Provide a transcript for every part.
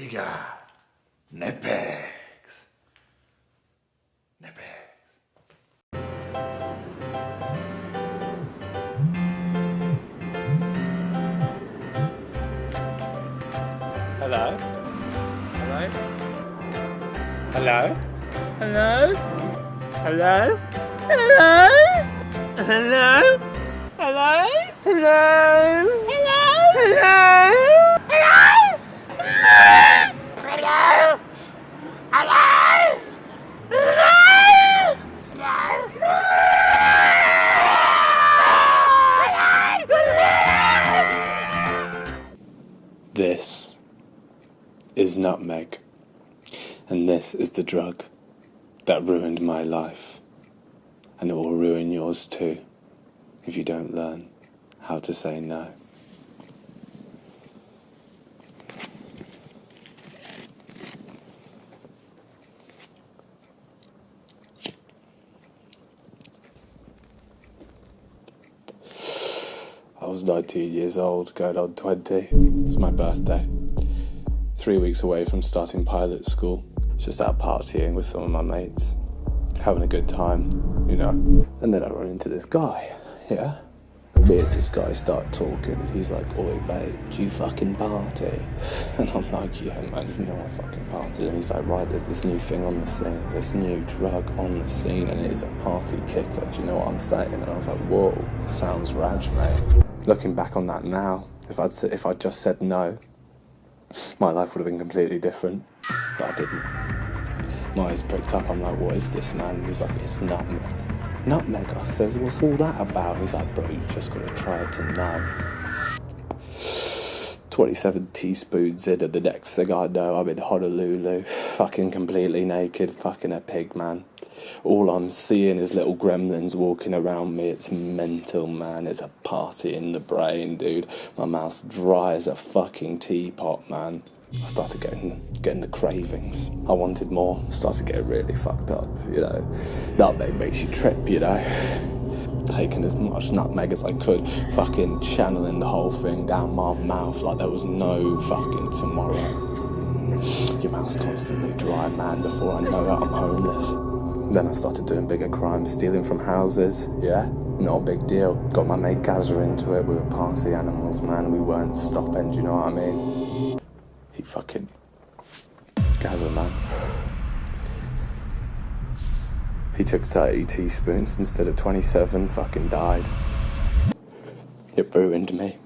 we got NitPix. Hello? Hello? Hello? Hello? Hello? Hello? Hello? Hello? Hello? Hello? This is nutmeg, and this is the drug that ruined my life, and it will ruin yours too if you don't learn how to say no. I was 19 years old, going on 20. It was my birthday. 3 weeks away from starting pilot school. Just out partying with some of my mates. Having a good time, you know. And then I run into this guy, yeah? And me and this guy start talking, and he's like, "Oi, babe, do you fucking party?" And I'm like, "Yeah, man, you know I fucking party." And he's like, "Right, there's this new thing on the scene, this new drug on the scene, and it is a party kicker. Do you know what I'm saying?" And I was like, "Whoa, sounds rad, mate." Looking back on that now, if I'd just said no, my life would have been completely different, but I didn't. My eyes pricked up. I'm like, "What is this, man?" He's like, "It's nutmeg." Nutmeg, I says, "What's all that about?" He's like, "Bro, you just got to try it to know." 27 teaspoons in, and the next thing I know, I'm in Honolulu, fucking completely naked, fucking a pig, man. All I'm seeing is little gremlins walking around me. It's mental, man. It's a party in the brain, dude. My mouth's dry as a fucking teapot, man. I started getting the cravings. I wanted more. Started getting really fucked up, you know. Nutmeg makes you trip, you know. Taking as much nutmeg as I could, fucking channeling the whole thing down my mouth like there was no fucking tomorrow. Your mouth's constantly dry, man. Before I know it, I'm homeless. Then I started doing bigger crimes, stealing from houses, yeah? Not a big deal. Got my mate Gazza into it. We were party animals, man. We weren't stopping, do you know what I mean? He fucking... Gazza, man. He took 30 teaspoons instead of 27, fucking died. It ruined me.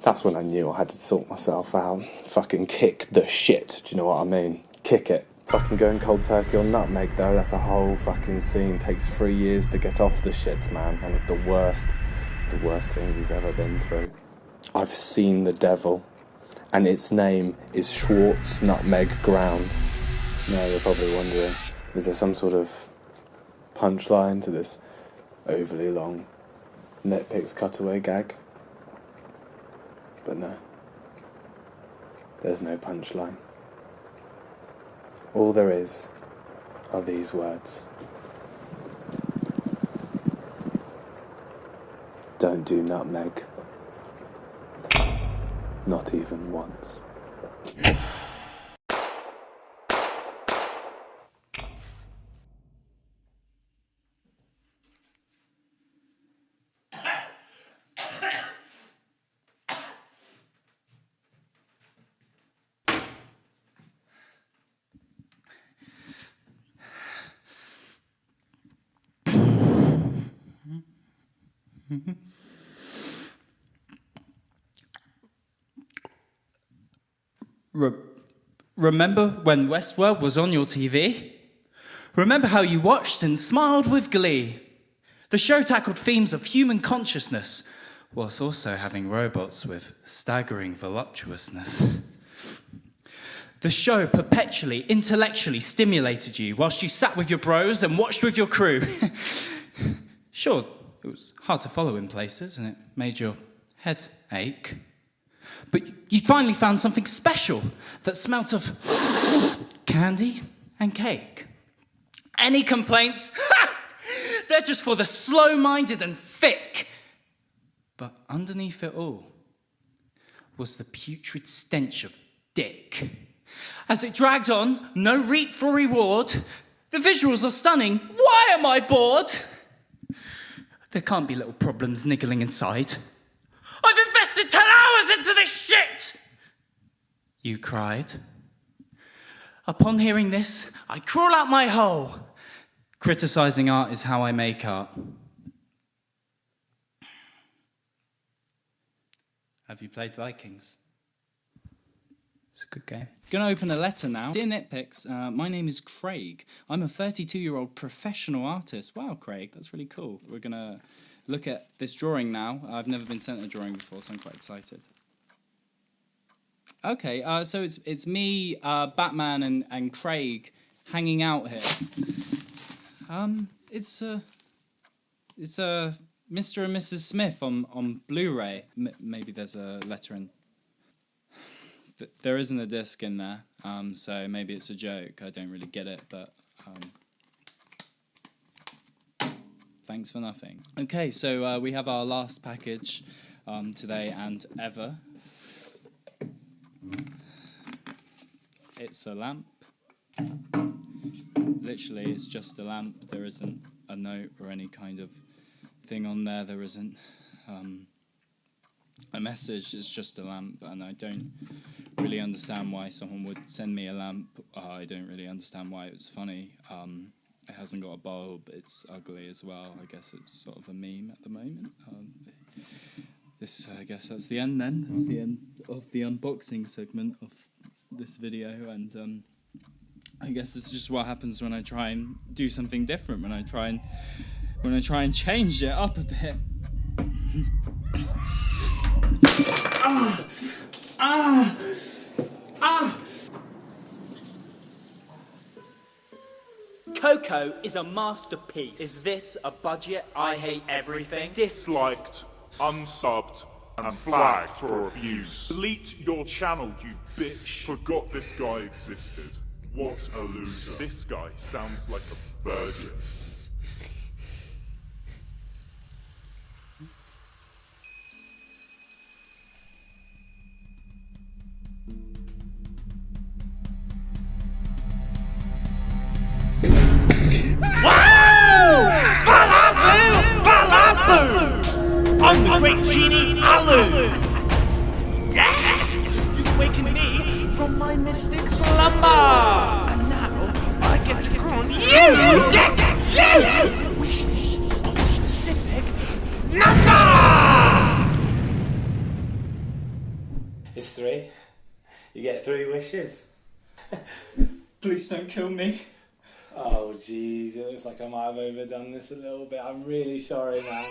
That's when I knew I had to sort myself out. Fucking kick the shit, do you know what I mean? Kick it. Fucking going cold turkey on nutmeg, though, that's a whole fucking scene. Takes 3 years to get off the shit, man, and it's the worst. It's the worst thing you've ever been through. I've seen the devil, and its name is Schwartz Nutmeg Ground. Now you're probably wondering, is there some sort of punchline to this overly long NitPix cutaway gag? But no, there's no punchline. All there is are these words. Don't do nutmeg. Not even once. Remember when Westworld was on your TV? Remember how you watched and smiled with glee? The show tackled themes of human consciousness, whilst also having robots with staggering voluptuousness. The show perpetually, intellectually stimulated you whilst you sat with your bros and watched with your crew. Sure, it was hard to follow in places and it made your head ache. But you finally found something special that smelt of candy and cake. Any complaints? Ha! They're just for the slow-minded and thick. But underneath it all was the putrid stench of dick. As it dragged on, no reap for reward. The visuals are stunning. Why am I bored? There can't be little problems niggling inside. I've invested 10 hours into this shit! You cried. Upon hearing this, I crawl out my hole. Criticising art is how I make art. Have you played Vikings? It's a good game. Gonna open a letter now. Dear NitPix, my name is Craig. I'm a 32-year-old professional artist. Wow, Craig, that's really cool. We're gonna look at this drawing now. I've never been sent a drawing before, so I'm quite excited. Okay, so it's me, Batman, and Craig hanging out here. It's Mr. and Mrs. Smith on Blu-ray. Maybe there's a letter in. There isn't a disc in there, so maybe it's a joke. I don't really get it, but thanks for nothing. Okay, so we have our last package today and ever. It's a lamp. Literally, it's just a lamp. There isn't a note or any kind of thing on there. There isn't a message. It's just a lamp, and I don't really understand why someone would send me a lamp. I don't really understand why it's funny. It hasn't got a bulb. It's ugly as well. I guess it's sort of a meme at the moment. I guess that's the end then. It's the end of the unboxing segment of this video, and I guess it's just what happens when I try and do something different. When I try and change it up a bit. Coco is a masterpiece. Is this a budget? I hate everything. Disliked, unsubbed, and flagged for abuse. Delete your channel, you bitch. Forgot this guy existed. What a loser. This guy sounds like a virgin. I'm the great genie Alu! Yeah! You've wakened me from my mystic slumber! And now I get to crown you! Yes! You! Wishes of a specific number! It's 3. You get 3 wishes. Please don't kill me. Oh jeez, it looks like I might have overdone this a little bit. I'm really sorry, man.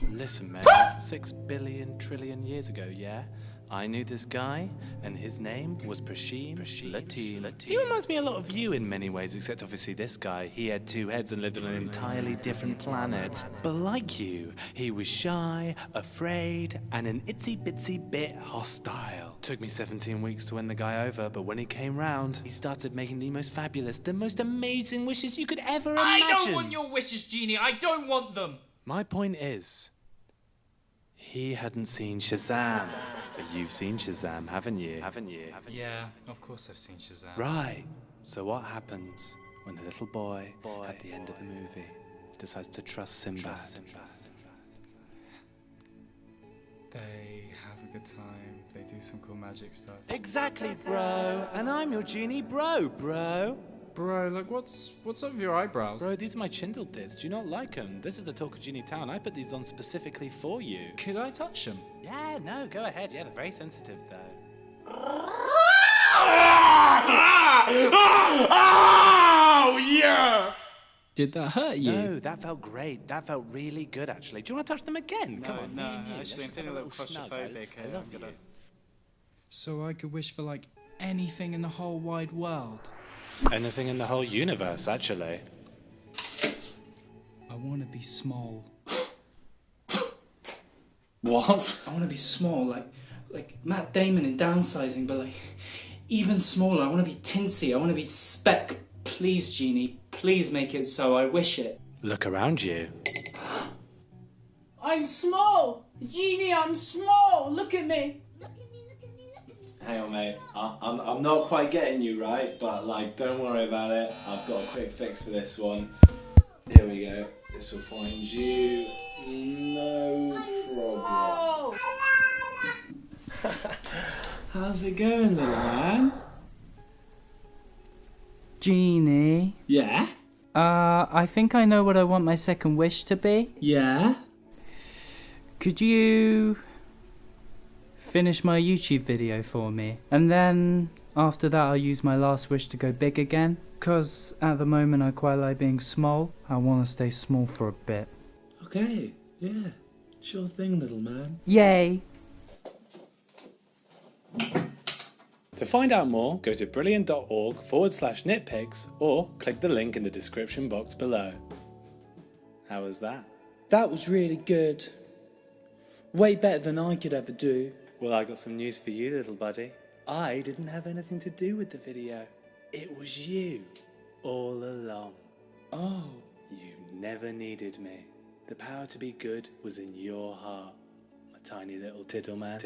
Listen, mate, 6 billion trillion years ago, yeah? I knew this guy, and his name was Prasheen Lateen. He reminds me a lot of you in many ways, except obviously this guy, he had 2 heads and lived on an entirely different planet. But like you, he was shy, afraid, and an itsy-bitsy bit hostile. Took me 17 weeks to win the guy over, but when he came round, he started making the most fabulous, the most amazing wishes you could ever imagine. I don't want your wishes, Genie. I don't want them. My point is, he hadn't seen Shazam. But you've seen Shazam, haven't you? Yeah, of course I've seen Shazam. Right. So what happens when the little boy at the end of the movie decides to trust Sinbad? They have a good time. They do some cool magic stuff. Exactly, bro. And I'm your genie bro. Bro, like, what's up with your eyebrows? Bro, these are my Chindle tits. Do you not like them? This is the talk of Genie Town. I put these on specifically for you. Could I touch them? Yeah, no, go ahead. Yeah, they're very sensitive, though. Oh, yeah! Did that hurt you? No, that felt great. That felt really good, actually. Do you want to touch them again? Come on. No, me and you. actually, I'm Let's feeling a little snuggle. claustrophobic. I love you. So I could wish for, like, anything in the whole wide world. Anything in the whole universe, actually. I want to be small. What? I want to be small, like Matt Damon in Downsizing, but like even smaller. I want to be tinsy. I want to be Speck. Please, Genie, please make it so. I wish it. Look around you. I'm small, Genie. I'm small. Look at me. Hang on, mate. I'm not quite getting you right, but like, don't worry about it. I've got a quick fix for this one. Here we go. This will find you. No problem. How's it going, little man? Genie. Yeah? I think I know what I want my second wish to be. Yeah? Could you finish my YouTube video for me? And then after that I'll use my last wish to go big again. 'Cause at the moment I quite like being small. I want to stay small for a bit. Okay, yeah. Sure thing, little man. Yay! To find out more, go to brilliant.org/nitpix or click the link in the description box below. How was that? That was really good. Way better than I could ever do. Well, I got some news for you, little buddy. I didn't have anything to do with the video. It was you, all along. Oh. You never needed me. The power to be good was in your heart. My tiny little tittle man.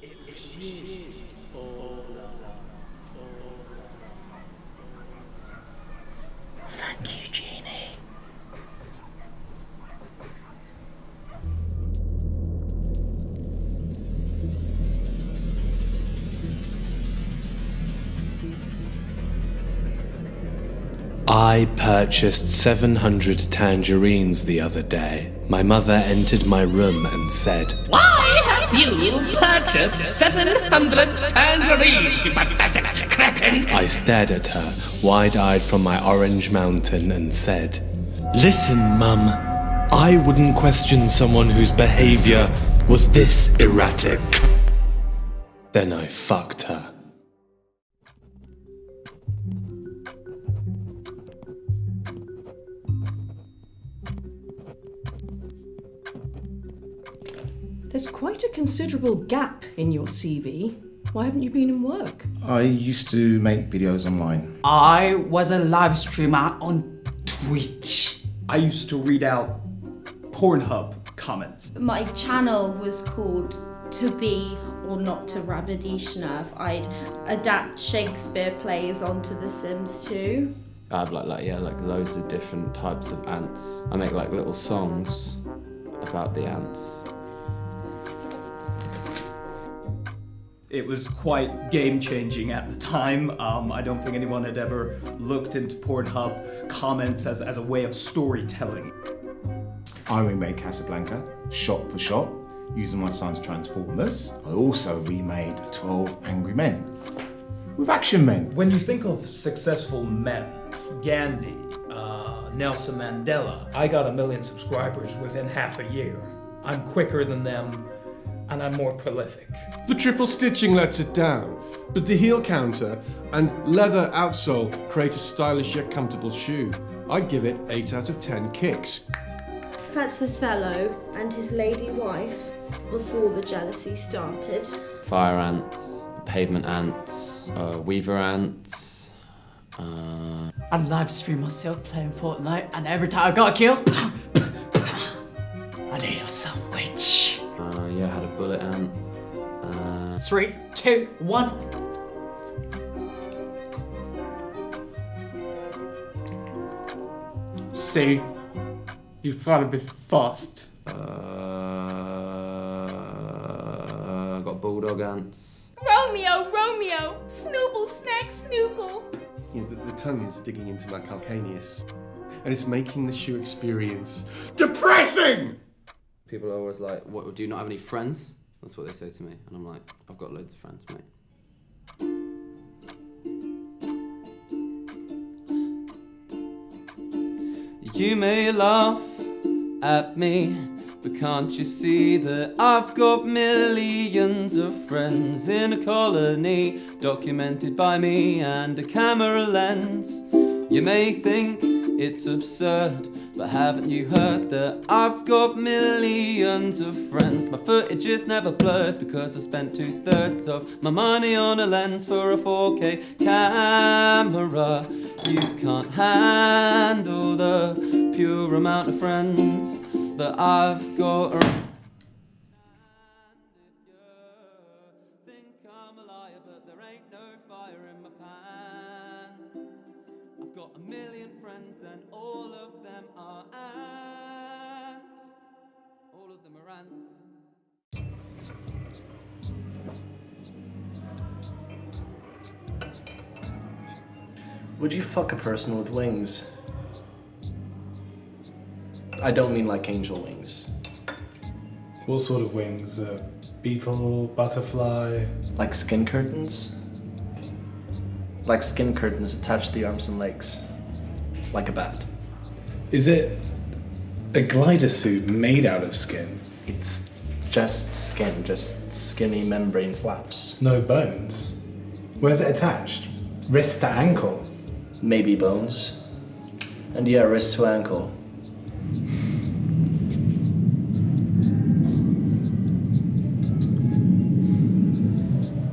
It was you, all along. Thank you, Genie. I purchased 700 tangerines the other day. My mother entered my room and said, Why have you purchased 700 tangerines, you pathetic cretin? I stared at her, wide-eyed from my orange mountain, and said, Listen, Mum, I wouldn't question someone whose behaviour was this erratic. Then I fucked her. There's quite a considerable gap in your CV. Why haven't you been in work? I used to make videos online. I was a live streamer on Twitch. I used to read out Pornhub comments. My channel was called To Be or Not to Rabadishnav. I'd adapt Shakespeare plays onto The Sims 2. I have like loads of different types of ants. I make like little songs about the ants. It was quite game-changing at the time. I don't think anyone had ever looked into Pornhub comments as a way of storytelling. I remade Casablanca, shot for shot, using my son's Transformers. I also remade 12 Angry Men, with action men. When you think of successful men, Gandhi, Nelson Mandela, I got 1 million subscribers within half a year. I'm quicker than them, and I'm more prolific. The triple stitching lets it down, but the heel counter and leather outsole create a stylish yet comfortable shoe. I'd give it 8 out of 10 kicks. That's Othello and his lady wife before the jealousy started. Fire ants, pavement ants, weaver ants. I live stream myself playing Fortnite, and every time I got a kill, I'd eat a sandwich. Yeah, I had a bullet ant. 3, 2, 1. See, you thought a bit fast. Got bulldog ants. Romeo, Romeo, Snooble, Snack, Snoogle. Yeah, the tongue is digging into my calcaneus, and it's making the shoe experience depressing! People are always like, what, do you not have any friends? That's what they say to me. And I'm like, I've got loads of friends, mate. You may laugh at me, but can't you see that I've got millions of friends in a colony, documented by me and a camera lens. You may think it's absurd, but haven't you heard that I've got millions of friends? My footage is never blurred because I spent 2/3 of my money on a lens for a 4K camera. You can't handle the pure amount of friends that I've got. Would you fuck a person with wings? I don't mean like angel wings. What sort of wings? Beetle, butterfly? Like skin curtains? Like skin curtains attached to the arms and legs. Like a bat. Is it a glider suit made out of skin? It's just skin, just skinny membrane flaps. No bones? Where's it attached? Wrist to ankle? Maybe bones. And yeah, wrist to ankle.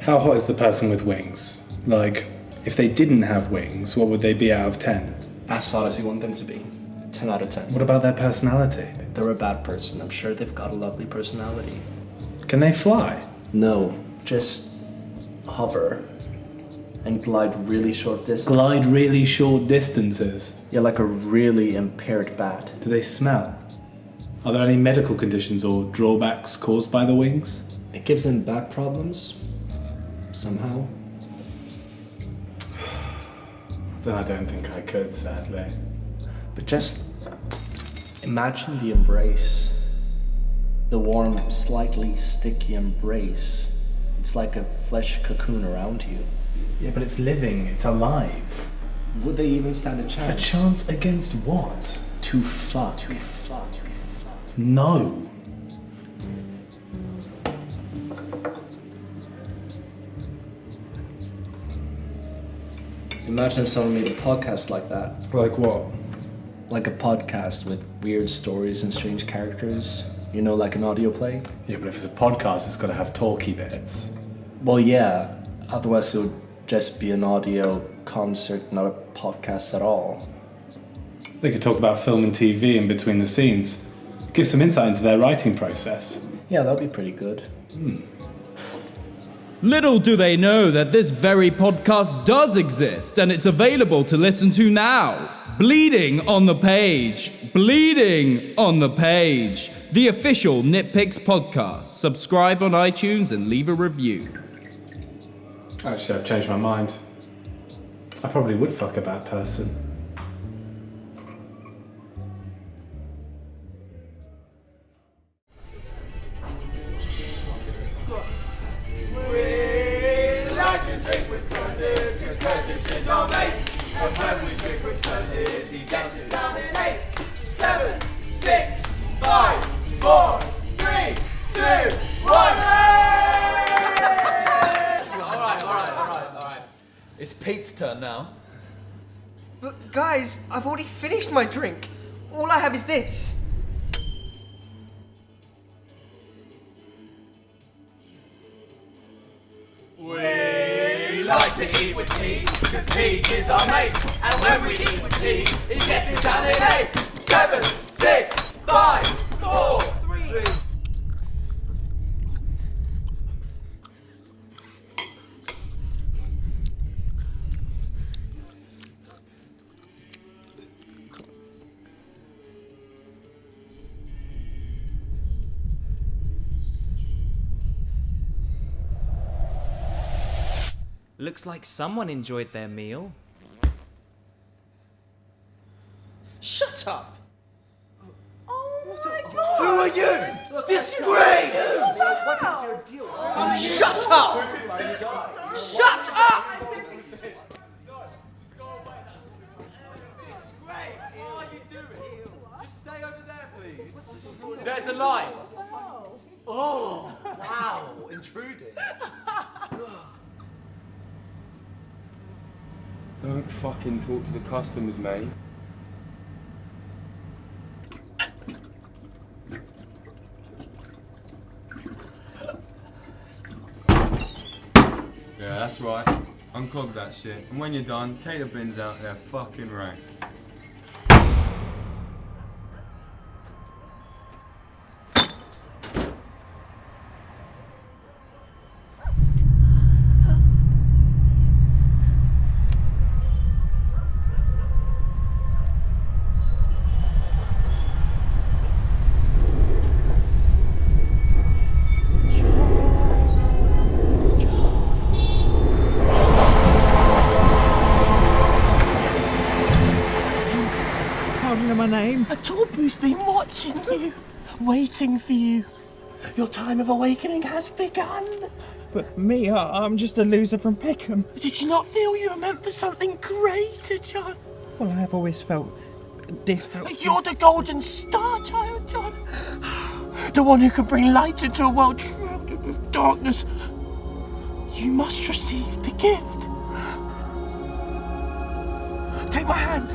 How hot is the person with wings? Like, if they didn't have wings, what would they be out of 10? As hot as you want them to be. 10 out of 10. What about their personality? They're a bad person. I'm sure they've got a lovely personality. Can they fly? No, just hover and glide really short distances. Glide really short distances? Yeah, like a really impaired bat. Do they smell? Are there any medical conditions or drawbacks caused by the wings? It gives them back problems. Somehow. Then I don't think I could, sadly. But just imagine the embrace. The warm, slightly sticky embrace. It's like a flesh cocoon around you. Yeah, but it's living, it's alive. Would they even stand a chance? A chance against what? To fuck. No. Imagine if someone made a podcast like that. Like what? Like a podcast with weird stories and strange characters. You know, like an audio play? Yeah, but if it's a podcast, it's got to have talky bits. Well, yeah. Otherwise, it would just be an audio concert, not a podcast at all. They could talk about film and TV in between the scenes. Give some insight into their writing process. Yeah, that'd be pretty good. Little do they know that this very podcast does exist and it's available to listen to now. Bleeding on the Page. Bleeding on the Page. The official NitPix podcast. Subscribe on iTunes and leave a review. Actually, I've changed my mind. I probably would fuck a bad person. And when we drink with Curtis, he gets it down in 8, 7, 6, 5, 4, 3, 2, 1. Alright. It's Pete's turn now. But guys, I've already finished my drink. All I have is this. We like to eat with tea, because tea is our mate. And when we eat with tea, he gets it down in 8, 7, 6, 5, 4, 3. Looks like someone enjoyed their meal. Shut up! Oh my god! Who are you? Disgrace! Shut up! Shut up! There's a line. Oh, wow, intruding. Don't fucking talk to the customers, mate. Yeah, that's right. Unclog that shit. And when you're done, take the bins out, they're fucking rank. watching you, waiting for you. Your time of awakening has begun. But me, I'm just a loser from Peckham. Did you not feel you were meant for something greater, John? Well, I've always felt different. You're the golden star child, John. The one who can bring light into a world shrouded with darkness. You must receive the gift. Take my hand.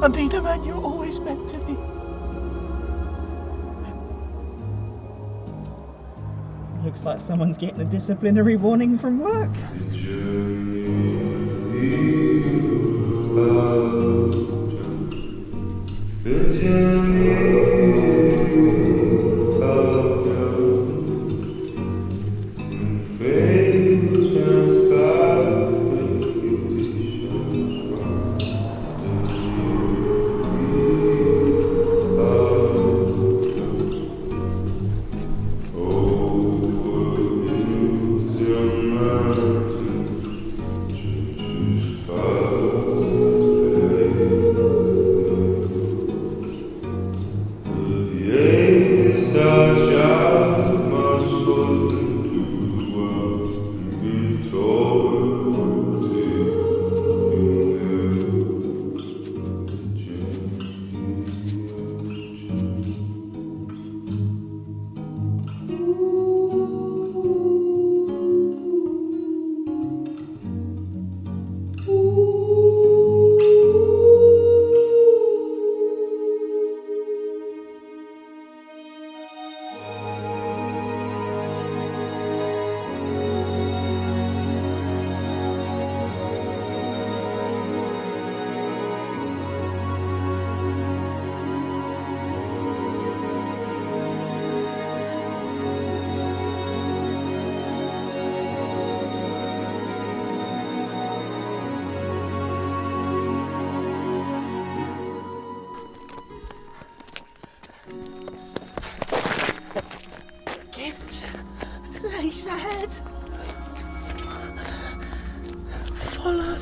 And be the man you're always meant to be. Looks like someone's getting a disciplinary warning from work. Place ahead. Follow.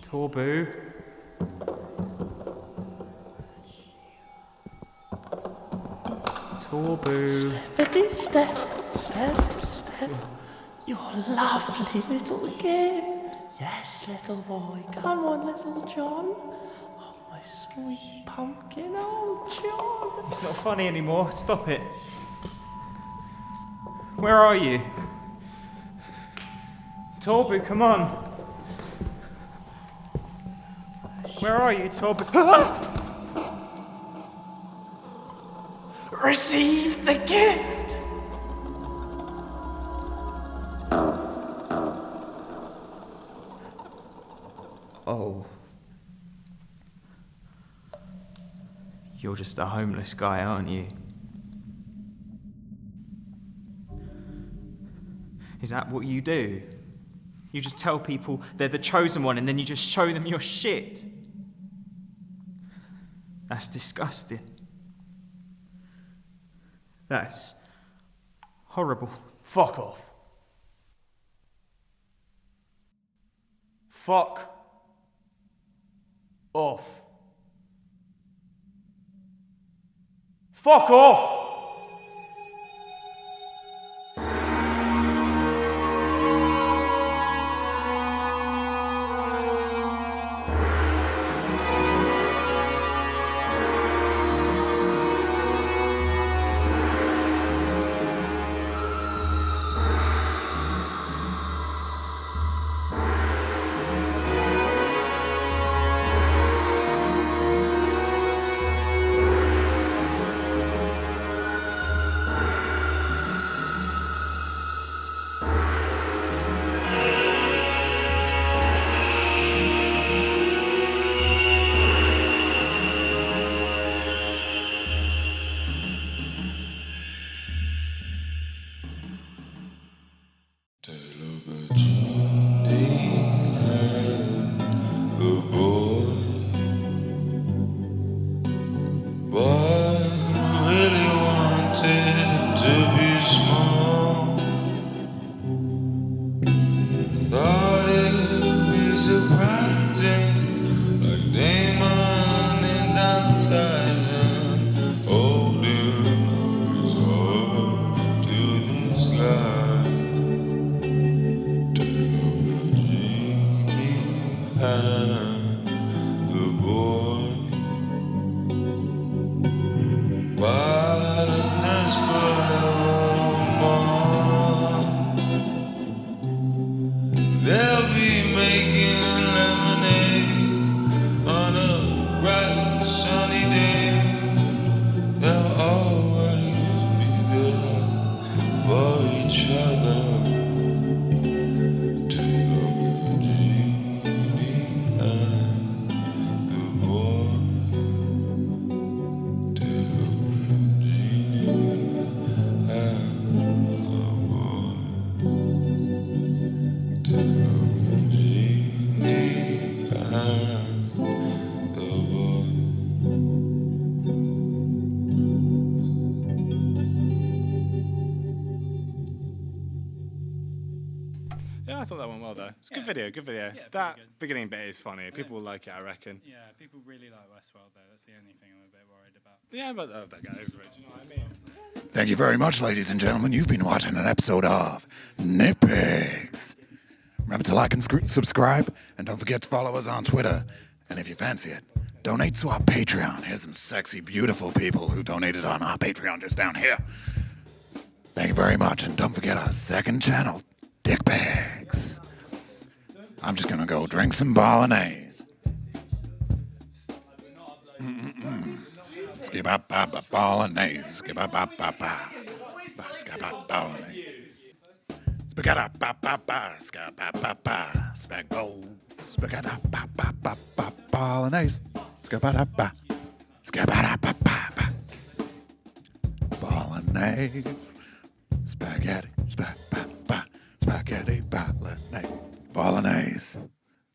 Torbu. Torbu. Steppity step, step, step. Your lovely little gift. Yes, little boy. Come on, little John. Oh, my sweet pumpkin, oh, John. It's not funny anymore. Stop it. Where are you? Torbu, come on. Where are you, Torbu? Receive the gift. Oh. You're just a homeless guy, aren't you? Is that what you do? You just tell people they're the chosen one and then you just show them your shit? That's disgusting. That's horrible. Fuck off. Fuck off. Fuck off! Thought it'd be surprising, like Damon in downsizing, holding his heart to the sky. Take up the genie hand, the boy, badness forevermore. They'll be making lemonade on a bright sunny day. They'll always be there for each other. Take up the genie and the boy. Take up the genie and the boy. Take up the genie and the boy. Yeah, I thought that went well though. It's a good video, good video. That beginning bit is funny. People will like it, I reckon. Yeah, people really like Westworld though. That's the only thing I'm a bit worried about. Yeah, but that guy is rich, you know what I mean? Thank you very much, ladies and gentlemen. You've been watching an episode of NitPix. Remember to like and subscribe, and don't forget to follow us on Twitter. And if you fancy it, donate to our Patreon. Here's some sexy, beautiful people who donated on our Patreon just down here. Thank you very much, and don't forget our second channel, Dick Bags. I'm just gonna go drink some bolognese. Skip-a-ba-ba bolognese. Skip-a-ba-ba-ba. Skip-a-bolognese. Spaghetti-ba-ba-ba. Skip-a-ba-ba. Spag-bo. Spaghetti-ba-ba-ba. Bolognese. Skip-a-ba-ba. Skip-a-ba-ba-ba. Bolognese. Spaghetti. Spaghetti. Bolognese. Bolognese.